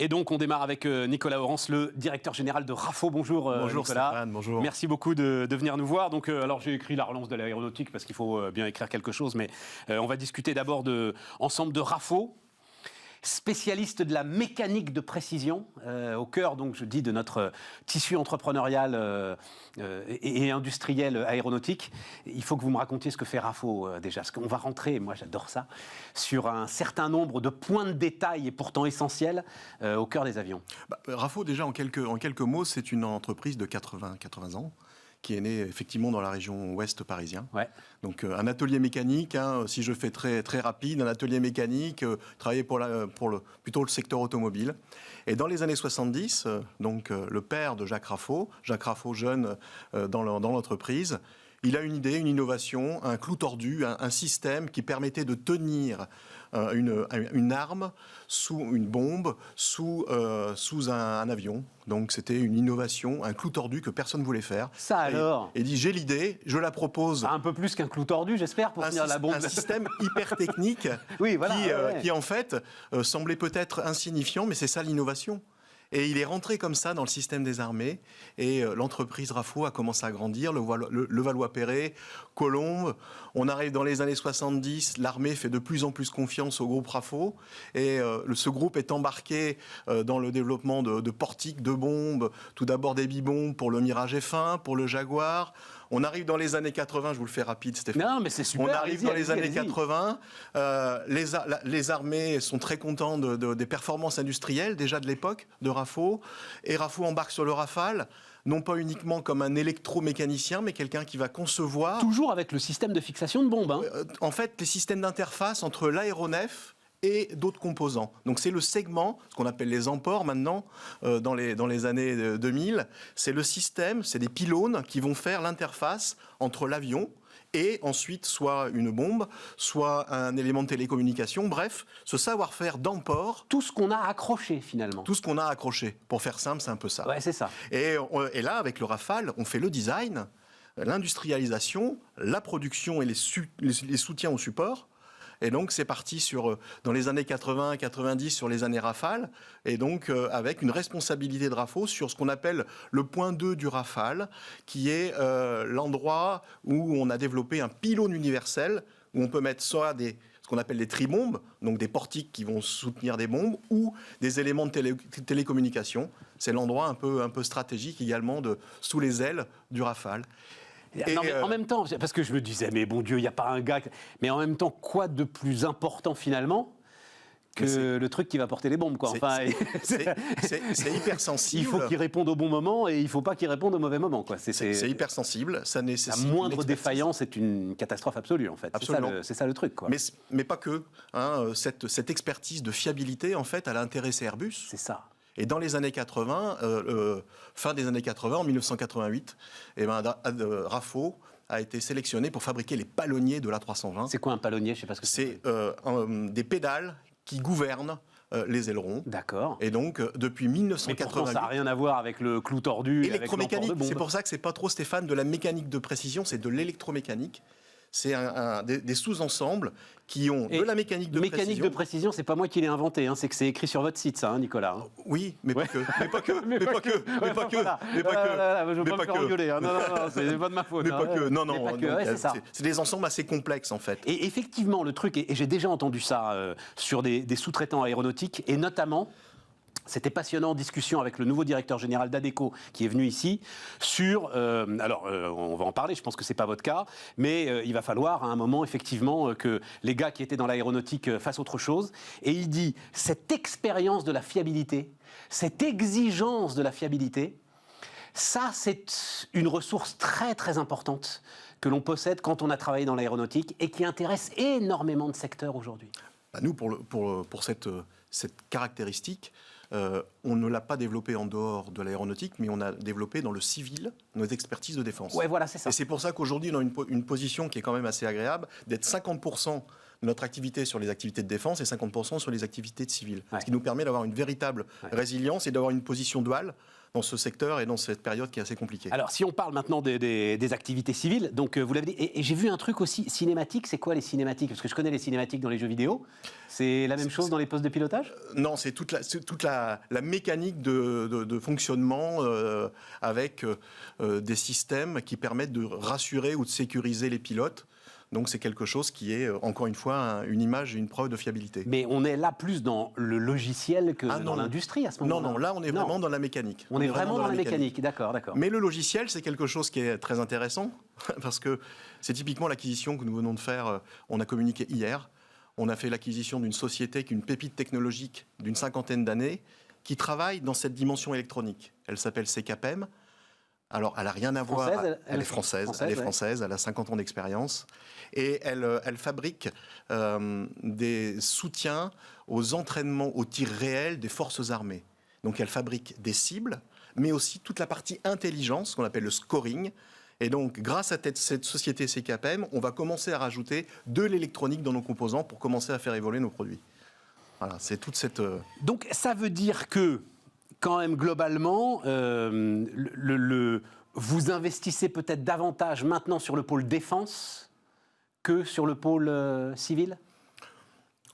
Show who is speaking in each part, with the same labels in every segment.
Speaker 1: Et donc, on démarre avec Nicolas Orens, le directeur général de Rafo. Bonjour,
Speaker 2: bonjour
Speaker 1: Nicolas.
Speaker 2: Stéphane, bonjour.
Speaker 1: Merci beaucoup de venir nous voir. Donc, alors, j'ai écrit la relance de l'aéronautique parce qu'il faut bien écrire quelque chose, mais on va discuter d'abord ensemble de Rafo, spécialiste de la mécanique de précision, au cœur, donc, je dis, de notre tissu entrepreneurial et industriel aéronautique. Il faut que vous me racontiez ce que fait Rafo déjà, parce qu'on va rentrer, moi j'adore ça, sur un certain nombre de points de détail et pourtant essentiels au cœur des avions.
Speaker 2: Rafo, déjà, en quelques mots, c'est une entreprise de 80 ans, qui est né effectivement dans la région ouest parisien.
Speaker 1: Ouais.
Speaker 2: Donc un atelier mécanique, si je fais très rapide, un atelier mécanique, travaillé plutôt le secteur automobile. Et dans les années 70, le père de Jacques Rafo jeune dans l'entreprise, il a une idée, une innovation, un clou tordu, un système qui permettait de tenir une arme, une bombe, sous un avion. Donc c'était une innovation, un clou tordu que personne ne voulait faire.
Speaker 1: Ça alors ?
Speaker 2: Et dit, j'ai l'idée, je la propose.
Speaker 1: Un peu plus qu'un clou tordu, j'espère, pour tenir la bombe.
Speaker 2: Un système hyper technique
Speaker 1: oui, voilà,
Speaker 2: qui en fait semblait peut-être insignifiant, mais c'est ça l'innovation. Et il est rentré comme ça dans le système des armées et l'entreprise Rafo a commencé à grandir, le Levallois-Perret, Colombe. On arrive dans les années 70, l'armée fait de plus en plus confiance au groupe Rafo et ce groupe est embarqué dans le développement de portiques, de bombes, tout d'abord des bibombes pour le Mirage F1, pour le Jaguar. On arrive dans les années 80, je vous le fais rapide Stéphane.
Speaker 1: Non, mais c'est super.
Speaker 2: On arrive dans les années 80, les armées sont très contents des performances industrielles déjà de l'époque de Rafo, et Rafo embarque sur le Rafale, non pas uniquement comme un électromécanicien, mais quelqu'un qui va concevoir...
Speaker 1: Toujours avec le système de fixation de bombes.
Speaker 2: En fait, les systèmes d'interface entre l'aéronef et d'autres composants. Donc c'est le segment, ce qu'on appelle les empores maintenant, dans les années 2000. C'est le système, c'est des pylônes qui vont faire l'interface entre l'avion et ensuite soit une bombe, soit un élément de télécommunication. Bref, ce savoir-faire d'emport.
Speaker 1: Tout ce qu'on a accroché finalement.
Speaker 2: Tout ce qu'on a accroché. Pour faire simple, c'est un peu ça.
Speaker 1: Ouais, c'est ça.
Speaker 2: Et là, avec le Rafale, on fait le design, l'industrialisation, la production et les soutiens au support. Et donc, c'est parti dans les années 80, 90, sur les années Rafale, et donc avec une responsabilité de Rafo sur ce qu'on appelle le point 2 du Rafale, qui est l'endroit où on a développé un pylône universel, où on peut mettre soit ce qu'on appelle des tribombes, donc des portiques qui vont soutenir des bombes, ou des éléments de télécommunication. C'est l'endroit un peu stratégique également sous les ailes du Rafale.
Speaker 1: Non, mais en même temps, parce que je me disais, mais bon Dieu, il n'y a pas un gars... Mais en même temps, quoi de plus important finalement que le truc qui va porter les bombes, quoi.
Speaker 2: C'est hyper sensible.
Speaker 1: Il faut qu'il réponde au bon moment et il ne faut pas qu'il réponde au mauvais moment, quoi.
Speaker 2: C'est hyper sensible. Ça nécessite
Speaker 1: la moindre défaillance est une catastrophe absolue, en fait. C'est ça le truc, quoi.
Speaker 2: Mais pas que. Cette expertise de fiabilité, en fait, elle a intéressé Airbus.
Speaker 1: C'est ça.
Speaker 2: Et dans les années 80, fin des années 80, en 1988, Rafo a été sélectionné pour fabriquer les palonniers de l'A320.
Speaker 1: C'est quoi un palonnier ? Je sais pas ce que c'est.
Speaker 2: C'est des pédales qui gouvernent les ailerons.
Speaker 1: D'accord.
Speaker 2: Et donc, depuis 1988...
Speaker 1: Mais pourtant, ça n'a rien à voir avec le clou tordu.
Speaker 2: Électromécanique, c'est pour ça que c'est pas trop, Stéphane, de la mécanique de précision, c'est de l'électromécanique. C'est des sous-ensembles qui ont de la mécanique de précision.
Speaker 1: Mécanique de précision, c'est pas moi qui l'ai inventé, c'est que c'est écrit sur votre site, ça, Nicolas.
Speaker 2: Oui, mais pas que. Mais pas que.
Speaker 1: Je veux pas me faire engueuler. Non, c'est pas de ma faute.
Speaker 2: Mais pas que. Non,
Speaker 1: c'est ça.
Speaker 2: C'est des ensembles assez complexes, en fait.
Speaker 1: Et effectivement, le truc, et j'ai déjà entendu ça sur des sous-traitants aéronautiques, et notamment... C'était passionnant en discussion avec le nouveau directeur général d'Adecco qui est venu ici sur... on va en parler, je pense que ce n'est pas votre cas, mais il va falloir à un moment effectivement que les gars qui étaient dans l'aéronautique fassent autre chose. Et il dit, cette expérience de la fiabilité, cette exigence de la fiabilité, ça c'est une ressource très très importante que l'on possède quand on a travaillé dans l'aéronautique et qui intéresse énormément de secteurs aujourd'hui.
Speaker 2: Nous, pour cette caractéristique, on ne l'a pas développé en dehors de l'aéronautique, mais on a développé dans le civil nos expertises de défense.
Speaker 1: Ouais, voilà, c'est ça.
Speaker 2: Et c'est pour ça qu'aujourd'hui, on a une position qui est quand même assez agréable, d'être 50% de notre activité sur les activités de défense et 50% sur les activités de civil. Ouais. Ce qui nous permet d'avoir une véritable résilience et d'avoir une position duale dans ce secteur et dans cette période qui est assez compliquée.
Speaker 1: Alors, si on parle maintenant des activités civiles, donc vous l'avez dit, et j'ai vu un truc aussi, cinématique, c'est quoi les cinématiques? Parce que je connais les cinématiques dans les jeux vidéo. C'est la même chose dans les postes de pilotage?
Speaker 2: Non, c'est toute la mécanique de fonctionnement avec des systèmes qui permettent de rassurer ou de sécuriser les pilotes. Donc c'est quelque chose qui est, encore une fois, une image et une preuve de fiabilité.
Speaker 1: Mais on est là plus dans le logiciel que dans l'industrie à ce moment-là.
Speaker 2: Non, là on est vraiment dans la mécanique.
Speaker 1: On est vraiment dans la mécanique, d'accord.
Speaker 2: Mais le logiciel, c'est quelque chose qui est très intéressant, parce que c'est typiquement l'acquisition que nous venons de faire, on a communiqué hier. On a fait l'acquisition d'une société qui est une pépite technologique d'une 50aine d'années, qui travaille dans cette dimension électronique. Elle s'appelle CKPEM. Alors, elle n'a rien à voir. Elle est française, elle a 50 ans d'expérience. Et elle fabrique des soutiens aux entraînements au tir réel des forces armées. Donc, elle fabrique des cibles, mais aussi toute la partie intelligence, qu'on appelle le scoring. Et donc, grâce à cette société CKPEM, on va commencer à rajouter de l'électronique dans nos composants pour commencer à faire évoluer nos produits. Voilà, c'est toute cette...
Speaker 1: Donc, ça veut dire que quand même, globalement, vous investissez peut-être davantage maintenant sur le pôle défense que sur le pôle civil?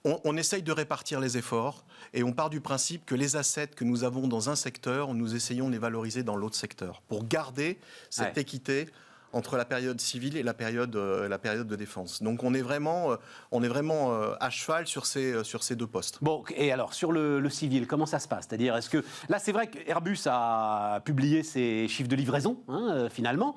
Speaker 2: On essaye de répartir les efforts et on part du principe que les assets que nous avons dans un secteur, nous essayons de les valoriser dans l'autre secteur pour garder cette équité entre la période civile et la période de défense. Donc on est vraiment à cheval sur ces deux postes.
Speaker 1: Bon, et alors sur le civil, comment ça se passe? C'est-à-dire, est-ce que là, c'est vrai qu'Airbus a publié ses chiffres de livraison, finalement,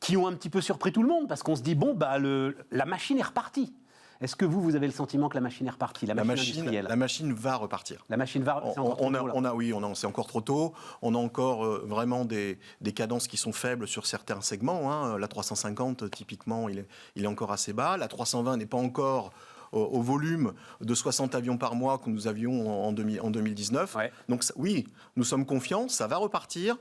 Speaker 1: qui ont un petit peu surpris tout le monde parce qu'on se dit bon, bah la machine est repartie. Est-ce que vous avez le sentiment que la machine est repartie, la machine industrielle?
Speaker 2: La machine va repartir.
Speaker 1: La machine va. C'est encore trop tôt,
Speaker 2: c'est encore trop tôt. On a encore vraiment des cadences qui sont faibles sur certains segments. La 350, typiquement, il est encore assez bas. La 320 n'est pas encore au volume de 60 avions par mois que nous avions en 2019. Ouais. Donc oui, nous sommes confiants, ça va repartir.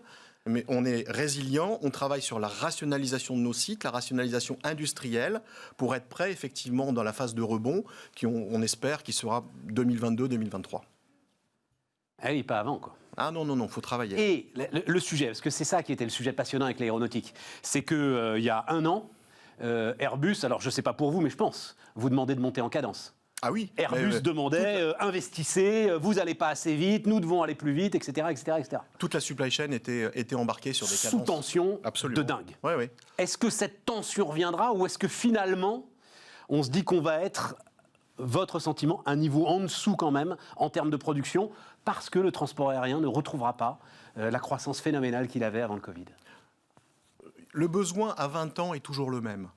Speaker 2: Mais on est résilient, on travaille sur la rationalisation de nos sites, la rationalisation industrielle, pour être prêt effectivement dans la phase de rebond, on espère qui sera 2022-2023.
Speaker 1: Ah oui, pas avant, quoi.
Speaker 2: Ah non, il faut travailler.
Speaker 1: Et le sujet, parce que c'est ça qui était le sujet passionnant avec l'aéronautique, c'est qu'il y a un an, Airbus, alors je ne sais pas pour vous, mais je pense, vous demandez de monter en cadence.
Speaker 2: Ah oui.
Speaker 1: Airbus demandait, investissez, vous n'allez pas assez vite, nous devons aller plus vite, etc., etc., etc.
Speaker 2: Toute la supply chain était embarquée sur des cadences.
Speaker 1: Sous tension.
Speaker 2: Absolument.
Speaker 1: De dingue.
Speaker 2: Oui, oui.
Speaker 1: Est-ce que cette tension reviendra ou est-ce que finalement, on se dit qu'on va être, votre sentiment, un niveau en dessous quand même, en termes de production, parce que le transport aérien ne retrouvera pas la croissance phénoménale qu'il avait avant le Covid?
Speaker 2: Le besoin à 20 ans est toujours le même.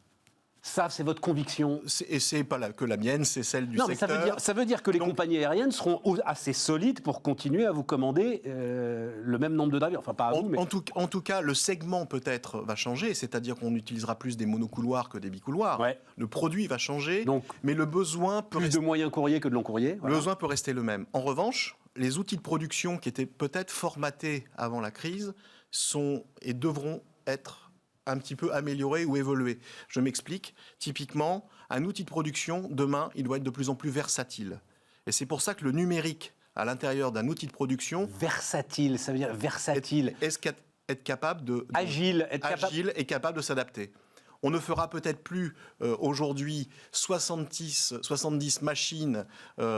Speaker 1: Ça, c'est votre conviction.
Speaker 2: Et c'est pas que la mienne, c'est celle du secteur.
Speaker 1: Non, mais ça veut dire que les compagnies aériennes seront assez solides pour continuer à vous commander le même nombre d'avions. Enfin, pas à vous, mais...
Speaker 2: En tout cas, le segment peut-être va changer, c'est-à-dire qu'on utilisera plus des monocouloirs que des bicouloirs. Ouais. Le produit va changer, mais le besoin peut
Speaker 1: plus de moyens courriers que de long courrier.
Speaker 2: Voilà. Le besoin peut rester le même. En revanche, les outils de production qui étaient peut-être formatés avant la crise sont et devront être un petit peu amélioré ou évolué. Je m'explique. Typiquement, un outil de production, demain, il doit être de plus en plus versatile. Et c'est pour ça que le numérique, à l'intérieur d'un outil de production...
Speaker 1: Versatile, ça veut dire versatile.
Speaker 2: Être capable de...
Speaker 1: Agile.
Speaker 2: Agile et capable de s'adapter. On ne fera peut-être plus aujourd'hui 70 machines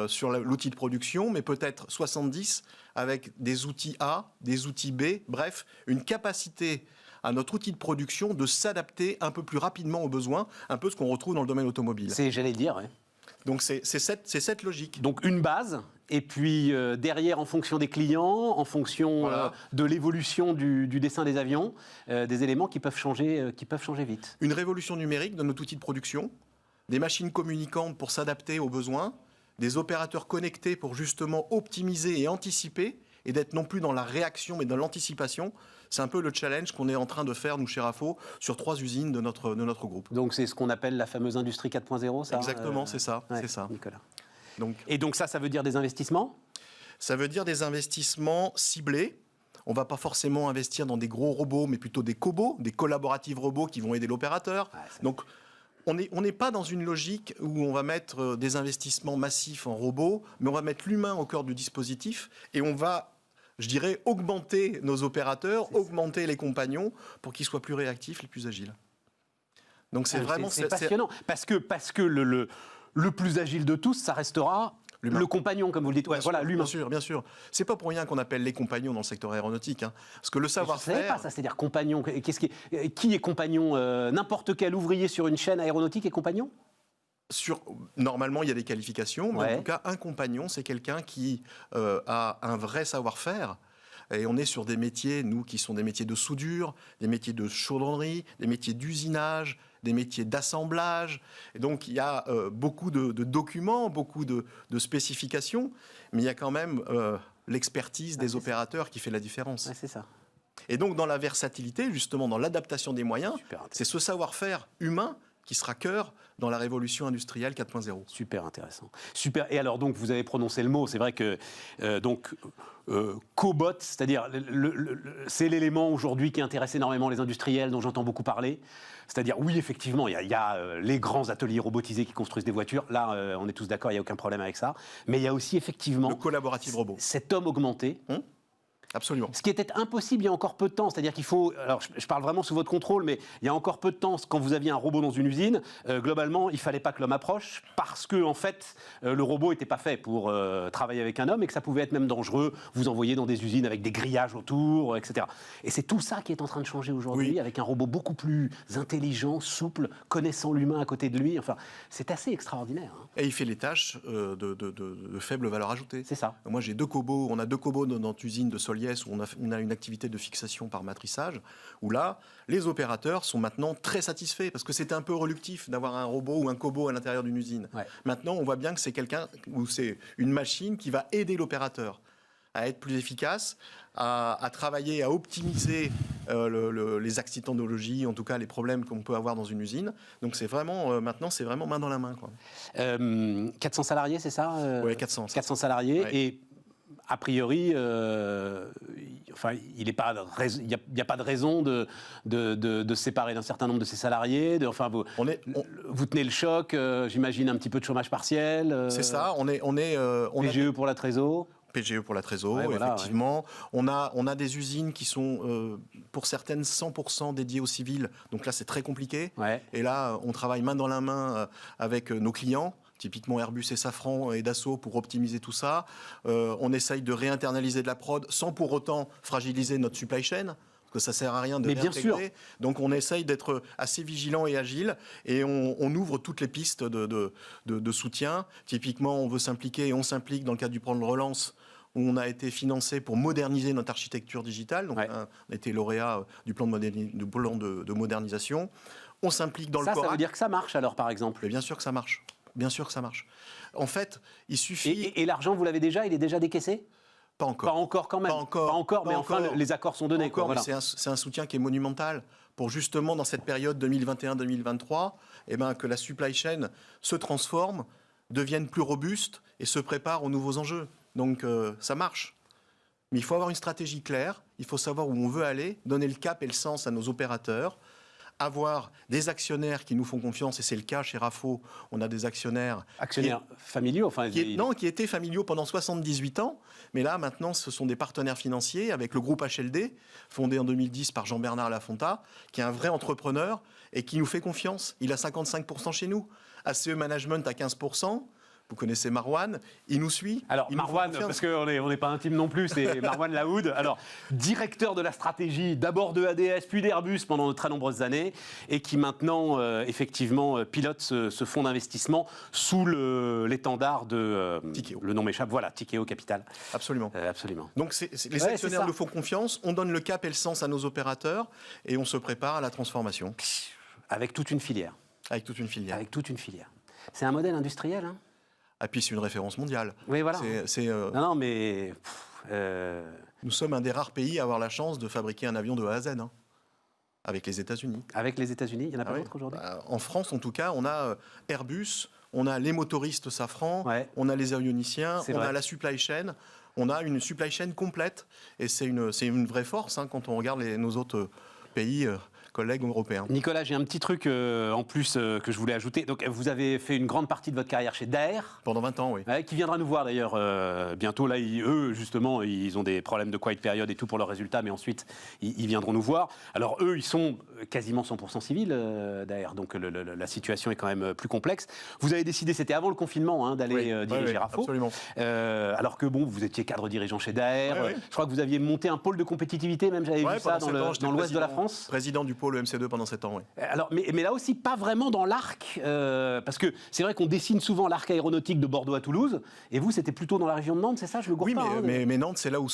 Speaker 2: sur l'outil de production, mais peut-être 70 avec des outils A, des outils B, bref, une capacité à notre outil de production de s'adapter un peu plus rapidement aux besoins, un peu ce qu'on retrouve dans le domaine automobile.
Speaker 1: J'allais dire, oui.
Speaker 2: Donc c'est cette logique.
Speaker 1: Donc une base, et puis derrière, en fonction des clients, en fonction de l'évolution du dessin des avions, des éléments qui peuvent changer vite.
Speaker 2: Une révolution numérique dans notre outil de production, des machines communicantes pour s'adapter aux besoins, des opérateurs connectés pour justement optimiser et anticiper, et d'être non plus dans la réaction mais dans l'anticipation. C'est un peu le challenge qu'on est en train de faire, nous, chez RAFO, sur 3 usines de notre groupe.
Speaker 1: Donc c'est ce qu'on appelle la fameuse industrie 4.0, ça?
Speaker 2: Exactement, c'est ça.
Speaker 1: Ouais,
Speaker 2: c'est ça.
Speaker 1: Nicolas. Et donc ça veut dire des investissements?
Speaker 2: Ça veut dire des investissements ciblés. On ne va pas forcément investir dans des gros robots, mais plutôt des cobots, des collaboratives robots qui vont aider l'opérateur. Donc on n'est pas dans une logique où on va mettre des investissements massifs en robots, mais on va mettre l'humain au cœur du dispositif et on va je dirais, augmenter nos opérateurs, augmenter les compagnons pour qu'ils soient plus réactifs et plus agiles. Donc c'est vraiment...
Speaker 1: C'est passionnant, parce que le plus agile de tous, ça restera le compagnon, comme vous le dites. Ouais, voilà, l'humain.
Speaker 2: Bien sûr, bien sûr. C'est pas pour rien qu'on appelle les compagnons dans le secteur aéronautique. Hein. Parce que le savoir-faire...
Speaker 1: Je ne savais pas ça, c'est-à-dire compagnon. Qui est compagnon N'importe quel ouvrier sur une chaîne aéronautique est compagnon ?
Speaker 2: Normalement, il y a des qualifications, mais
Speaker 1: Ouais.
Speaker 2: en tout cas, un compagnon, c'est quelqu'un qui a un vrai savoir-faire. Et on est sur des métiers, nous, qui sont des métiers de soudure, des métiers de chaudronnerie, des métiers d'usinage, des métiers d'assemblage. Et donc, il y a beaucoup de documents, beaucoup de spécifications, mais il y a quand même l'expertise des opérateurs qui fait la différence.
Speaker 1: Ouais, c'est ça.
Speaker 2: Et donc, dans la versatilité, justement, dans l'adaptation des moyens,
Speaker 1: Super intéressant.
Speaker 2: c'est ce savoir-faire humain qui sera cœur dans la révolution industrielle 4.0.
Speaker 1: Super intéressant. Super. Et alors, donc, vous avez prononcé le mot. C'est vrai que, cobot, c'est-à-dire, c'est l'élément aujourd'hui qui intéresse énormément les industriels, dont j'entends beaucoup parler. C'est-à-dire, oui, effectivement, il y a les grands ateliers robotisés qui construisent des voitures. Là, on est tous d'accord, il n'y a aucun problème avec ça. Mais il y a aussi, effectivement,
Speaker 2: Le collaboratif robot.
Speaker 1: cet homme augmenté.
Speaker 2: Absolument.
Speaker 1: Ce qui était impossible il y a encore peu de temps, c'est-à-dire qu'il faut... Alors, je parle vraiment sous votre contrôle, mais il y a encore peu de temps, quand vous aviez un robot dans une usine, globalement, il ne fallait pas que l'homme approche, parce que, en fait, le robot n'était pas fait pour travailler avec un homme, et que ça pouvait être même dangereux, vous envoyer dans des usines avec des grillages autour, etc. Et c'est tout ça qui est en train de changer aujourd'hui,
Speaker 2: Oui.
Speaker 1: avec un robot beaucoup plus intelligent, souple, connaissant l'humain à côté de lui. Enfin, c'est assez extraordinaire. Hein.
Speaker 2: Et il fait les tâches de faible valeur ajoutée.
Speaker 1: C'est ça.
Speaker 2: Moi, j'ai deux cobots. On a deux cobots dans notre usine de Soliès où on a une activité de fixation par matrissage, où là, les opérateurs sont maintenant très satisfaits parce que c'était un peu reluctif d'avoir un robot ou un cobo à l'intérieur d'une usine. Ouais. Maintenant, on voit bien que c'est quelqu'un ou c'est une machine qui va aider l'opérateur à être plus efficace, à travailler, à optimiser les accidentologies, en tout cas les problèmes qu'on peut avoir dans une usine. Donc c'est vraiment, maintenant, c'est vraiment main dans la main. Quoi.
Speaker 1: 400 salariés, c'est ça
Speaker 2: Oui, 400.
Speaker 1: 400 salariés.
Speaker 2: Ouais.
Speaker 1: Et a priori, enfin, il n'y a pas de raison de se séparer d'un certain nombre de ses salariés. Vous tenez le choc, j'imagine un petit peu de chômage partiel.
Speaker 2: C'est ça, on
Speaker 1: PGE pour la trésor.
Speaker 2: PGE pour la trésor, ouais, voilà, effectivement. Ouais. On a des usines qui sont, pour certaines, 100% dédiées aux civils. Donc là, c'est très compliqué. Ouais. Et là, on travaille main dans la main avec nos clients. Typiquement Airbus et Safran et Dassault pour optimiser tout ça. On essaye de réinternaliser de la prod sans pour autant fragiliser notre supply chain. Parce que ça ne sert à rien de réintégrer. Donc on essaye d'être assez vigilant et agile et on ouvre toutes les pistes de soutien. Typiquement, on veut s'impliquer et on s'implique dans le cadre du plan de relance où on a été financé pour moderniser notre architecture digitale. Donc on a été lauréat du plan de modernisation. On s'implique dans le CORAC.
Speaker 1: Ça veut dire que ça marche alors, par exemple ?
Speaker 2: Mais bien sûr que ça marche. Bien sûr que ça marche. En fait, il suffit...
Speaker 1: Et l'argent, vous l'avez déjà ? Il est déjà décaissé ?
Speaker 2: Pas encore.
Speaker 1: Pas encore quand même. Pas encore, mais enfin, les accords sont donnés.
Speaker 2: Voilà. C'est un soutien qui est monumental pour justement, dans cette période 2021-2023, que la supply chain se transforme, devienne plus robuste et se prépare aux nouveaux enjeux. Donc, ça marche. Mais il faut avoir une stratégie claire, il faut savoir où on veut aller, donner le cap et le sens à nos opérateurs, avoir des actionnaires qui nous font confiance, et c'est le cas chez RAFO, on a des actionnaires...
Speaker 1: Actionnaires familiaux
Speaker 2: qui étaient familiaux pendant 78 ans, mais là, maintenant, ce sont des partenaires financiers avec le groupe HLD, fondé en 2010 par Jean-Bernard Lafonta, qui est un vrai entrepreneur et qui nous fait confiance. Il a 55% chez nous. ACE Management à 15%. Vous connaissez Marwan, il nous suit.
Speaker 1: Alors Marwan, parce qu'on n'est pas intime non plus, c'est Marwan Laoud. Alors, directeur de la stratégie, d'abord de ADS, puis d'Airbus pendant de très nombreuses années, et qui maintenant, effectivement, pilote ce fonds d'investissement sous l'étendard de...
Speaker 2: Tikeo.
Speaker 1: Le nom m'échappe, voilà, Tikeo Capital.
Speaker 2: Absolument.
Speaker 1: Absolument.
Speaker 2: Donc les actionnaires nous font confiance, on donne le cap et le sens à nos opérateurs, et on se prépare à la transformation.
Speaker 1: Avec toute une filière.
Speaker 2: Avec toute une filière.
Speaker 1: Avec toute une filière. C'est un modèle industriel, hein ?
Speaker 2: Ah, puis c'est une référence mondiale.
Speaker 1: Oui, voilà. Non, mais...
Speaker 2: Nous sommes un des rares pays à avoir la chance de fabriquer un avion de A à Z, hein, avec les États-Unis.
Speaker 1: Avec les États-Unis, il n'y en a pas d'autres aujourd'hui ?
Speaker 2: En France, en tout cas, on a Airbus, on a les motoristes Safran, on a les avionniciens, on a la supply chain. On a une supply chain complète, et c'est une vraie force hein, quand on regarde nos autres pays collègues européens.
Speaker 1: Nicolas, j'ai un petit truc en plus que je voulais ajouter. Donc, vous avez fait une grande partie de votre carrière chez Daher.
Speaker 2: Pendant 20 ans, oui.
Speaker 1: Qui viendra nous voir d'ailleurs bientôt. Là, eux, justement, ils ont des problèmes de quiet period et tout pour leurs résultats, mais ensuite, ils viendront nous voir. Alors, eux, ils sont quasiment 100% civils, Daher. Donc, la situation est quand même plus complexe. Vous avez décidé, c'était avant le confinement, hein, d'aller diriger Rafo.
Speaker 2: Absolument.
Speaker 1: Alors que, bon, vous étiez cadre dirigeant chez Daher.
Speaker 2: Ouais.
Speaker 1: Je crois que vous aviez monté un pôle de compétitivité, même j'avais vu ça dans l'ouest de la France.
Speaker 2: Président du pôle EMC2 pendant 7 ans, oui.
Speaker 1: Alors, mais là aussi, pas vraiment dans l'arc, parce que c'est vrai qu'on dessine souvent l'arc aéronautique de Bordeaux à Toulouse, et vous, c'était plutôt dans la région de Nantes, c'est ça? Je le gourre
Speaker 2: Oui,
Speaker 1: pas,
Speaker 2: mais Nantes, c'est là où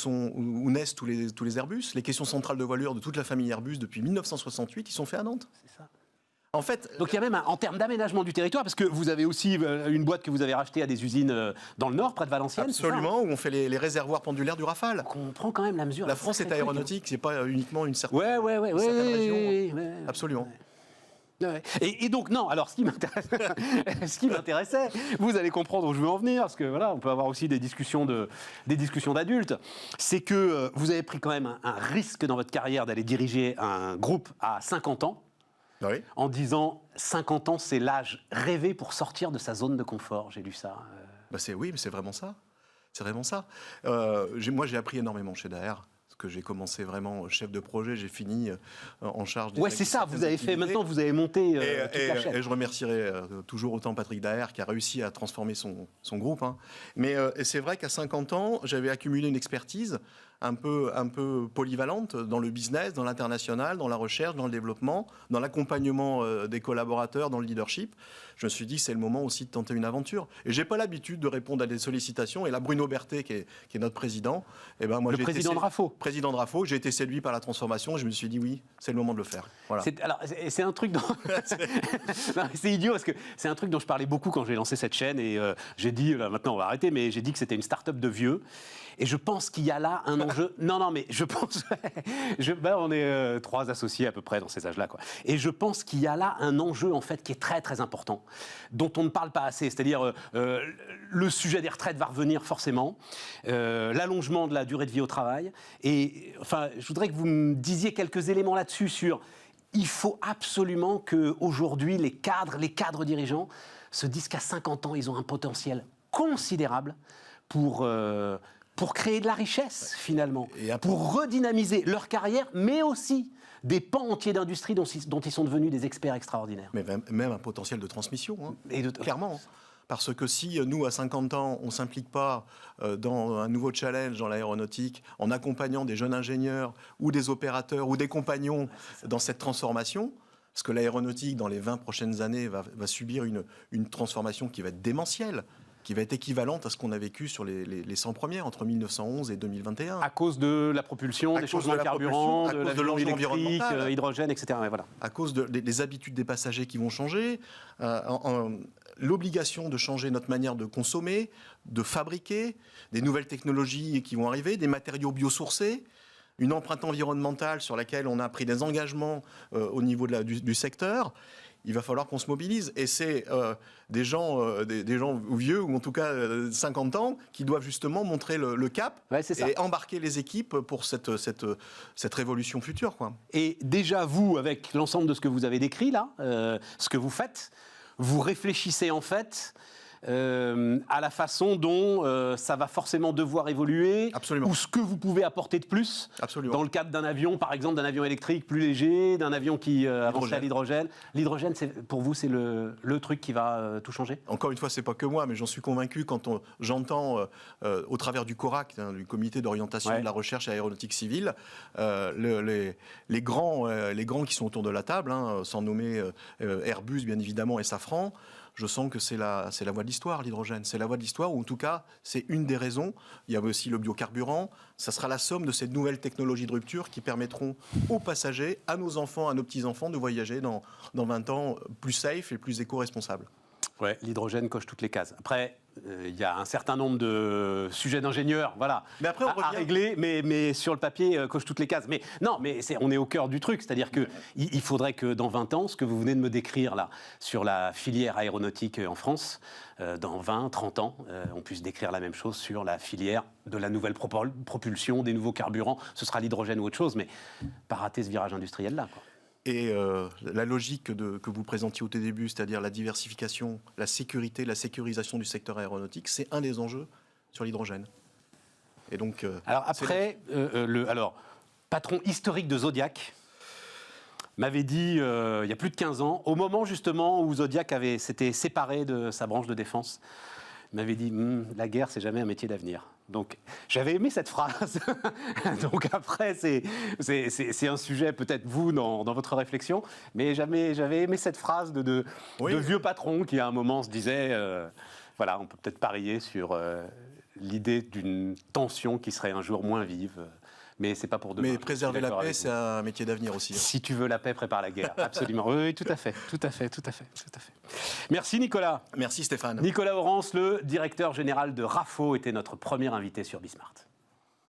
Speaker 2: naissent tous les Airbus. Les questions centrales de voilure de toute la famille Airbus depuis 1968, ils sont faits à Nantes.
Speaker 1: C'est ça.
Speaker 2: En fait,
Speaker 1: donc il y a même en termes d'aménagement du territoire, parce que vous avez aussi une boîte que vous avez rachetée à des usines dans le nord, près de Valenciennes.
Speaker 2: Absolument, où on fait les réservoirs pendulaires du Rafale.
Speaker 1: Donc on prend quand même la mesure.
Speaker 2: La France est aéronautique, c'est pas uniquement une certaine,
Speaker 1: certaine
Speaker 2: région.
Speaker 1: Ouais.
Speaker 2: Absolument.
Speaker 1: Ouais. Et donc, non, alors ce qui m'intéressait, vous allez comprendre où je veux en venir, parce que voilà, on peut avoir aussi des discussions d'adultes, c'est que vous avez pris quand même un risque dans votre carrière d'aller diriger un groupe à 50 ans,
Speaker 2: Oui.
Speaker 1: en disant 50 ans, c'est l'âge rêvé pour sortir de sa zone de confort. J'ai lu ça.
Speaker 2: Oui, mais c'est vraiment ça. C'est vraiment ça. Moi, j'ai appris énormément chez Daher. Que j'ai commencé vraiment chef de projet, j'ai fini en charge des...
Speaker 1: Ouais, c'est ça, vous avez fait, maintenant vous avez monté toute la chaîne.
Speaker 2: Et je remercierai toujours autant Patrick Daher qui a réussi à transformer son groupe. Hein. Mais c'est vrai qu'à 50 ans, j'avais accumulé une expertise un peu polyvalente dans le business, dans l'international, dans la recherche, dans le développement, dans l'accompagnement des collaborateurs, dans le leadership. Je me suis dit, c'est le moment aussi de tenter une aventure. Et j'ai pas l'habitude de répondre à des sollicitations. Et là, Bruno Berthet, qui est notre président, et ben moi,
Speaker 1: président de Rafo.
Speaker 2: Président de Rafo, j'ai été séduit par la transformation et je me suis dit, oui, c'est le moment de le faire. Voilà.
Speaker 1: C'est un truc dont... c'est idiot, parce que c'est un truc dont je parlais beaucoup quand j'ai lancé cette chaîne. Et j'ai dit, là, maintenant on va arrêter, mais j'ai dit que c'était une start-up de vieux. Et je pense qu'il y a là un enjeu. Non, mais je pense. On est 3 associés à peu près dans ces âges-là, quoi. Et je pense qu'il y a là un enjeu en fait qui est très très important, dont on ne parle pas assez. C'est-à-dire le sujet des retraites va revenir forcément, l'allongement de la durée de vie au travail. Et enfin, je voudrais que vous me disiez quelques éléments là-dessus sur. Il faut absolument que aujourd'hui les cadres dirigeants se disent qu'à 50 ans ils ont un potentiel considérable pour créer de la richesse, finalement, pour redynamiser leur carrière, mais aussi des pans entiers d'industrie dont ils sont devenus des experts extraordinaires.
Speaker 2: Mais même un potentiel de transmission, hein, clairement. Parce que si nous, à 50 ans, on ne s'implique pas dans un nouveau challenge dans l'aéronautique, en accompagnant des jeunes ingénieurs ou des opérateurs ou des compagnons dans cette transformation, parce que l'aéronautique, dans les 20 prochaines années, va subir une transformation qui va être démentielle, qui va être équivalente à ce qu'on a vécu sur les 100 premières, entre 1911 et 2021.
Speaker 1: À cause de la propulsion, des changements de carburant, de l'avion électrique, hydrogène, etc. Et voilà.
Speaker 2: À cause des habitudes des passagers qui vont changer, l'obligation de changer notre manière de consommer, de fabriquer, des nouvelles technologies qui vont arriver, des matériaux biosourcés, une empreinte environnementale sur laquelle on a pris des engagements au niveau du secteur. Il va falloir qu'on se mobilise. Et c'est des gens vieux, ou en tout cas 50 ans, qui doivent justement montrer le cap et embarquer les équipes pour cette révolution future, quoi.
Speaker 1: Et déjà, vous, avec l'ensemble de ce que vous avez décrit là, ce que vous faites, vous réfléchissez en fait à la façon dont ça va forcément devoir évoluer.
Speaker 2: Absolument.
Speaker 1: Ou ce que vous pouvez apporter de plus.
Speaker 2: Absolument.
Speaker 1: Dans le cadre d'un avion, par exemple, d'un avion électrique plus léger, d'un avion qui avance à l'hydrogène. L'hydrogène, pour vous, c'est le truc qui va tout changer? Encore
Speaker 2: une fois, c'est pas que moi, mais j'en suis convaincu quand j'entends au travers du CORAC, du Comité d'orientation de la recherche aéronautique civile, les grands qui sont autour de la table, sans nommer Airbus bien évidemment et Safran. Je sens que c'est la voie de l'histoire, l'hydrogène. C'est la voie de l'histoire, ou en tout cas, c'est une des raisons. Il y a aussi le biocarburant. Ça sera la somme de ces nouvelles technologies de rupture qui permettront aux passagers, à nos enfants, à nos petits-enfants, de voyager dans 20 ans plus safe et plus éco-responsable. Ouais, l'hydrogène coche toutes les cases. Après, il y a un certain nombre de sujets d'ingénieurs, voilà, à régler, mais sur le papier, coche toutes les cases. Mais non, mais on est au cœur du truc, c'est-à-dire que il faudrait que dans 20 ans, ce que vous venez de me décrire là, sur la filière aéronautique en France, dans 20, 30 ans, on puisse décrire la même chose sur la filière de la nouvelle propulsion, des nouveaux carburants. Ce sera l'hydrogène ou autre chose, mais pas rater ce virage industriel-là, quoi. Et la logique que vous présentiez au tout début, c'est-à-dire la diversification, la sécurité, la sécurisation du secteur aéronautique, c'est un des enjeux sur l'hydrogène. Et donc,
Speaker 1: alors après, patron historique de Zodiac m'avait dit, il y a plus de 15 ans, au moment justement où Zodiac s'était séparé de sa branche de défense, m'avait dit la guerre, c'est jamais un métier d'avenir. Donc, j'avais aimé cette phrase. Donc après, c'est un sujet, peut-être vous, dans votre réflexion, mais j'avais aimé cette phrase de vieux patron qui, à un moment, se disait, voilà, on peut peut-être parier sur l'idée d'une tension qui serait un jour moins vive. Mais c'est pas pour demain.
Speaker 2: Mais préserver la paix, c'est un métier d'avenir aussi.
Speaker 1: Si tu veux la paix, prépare la guerre. Absolument. Oui, tout à fait. Merci Nicolas.
Speaker 2: Merci Stéphane.
Speaker 1: Nicolas Orens, le directeur général de RAFO, était notre premier invité sur Bismart.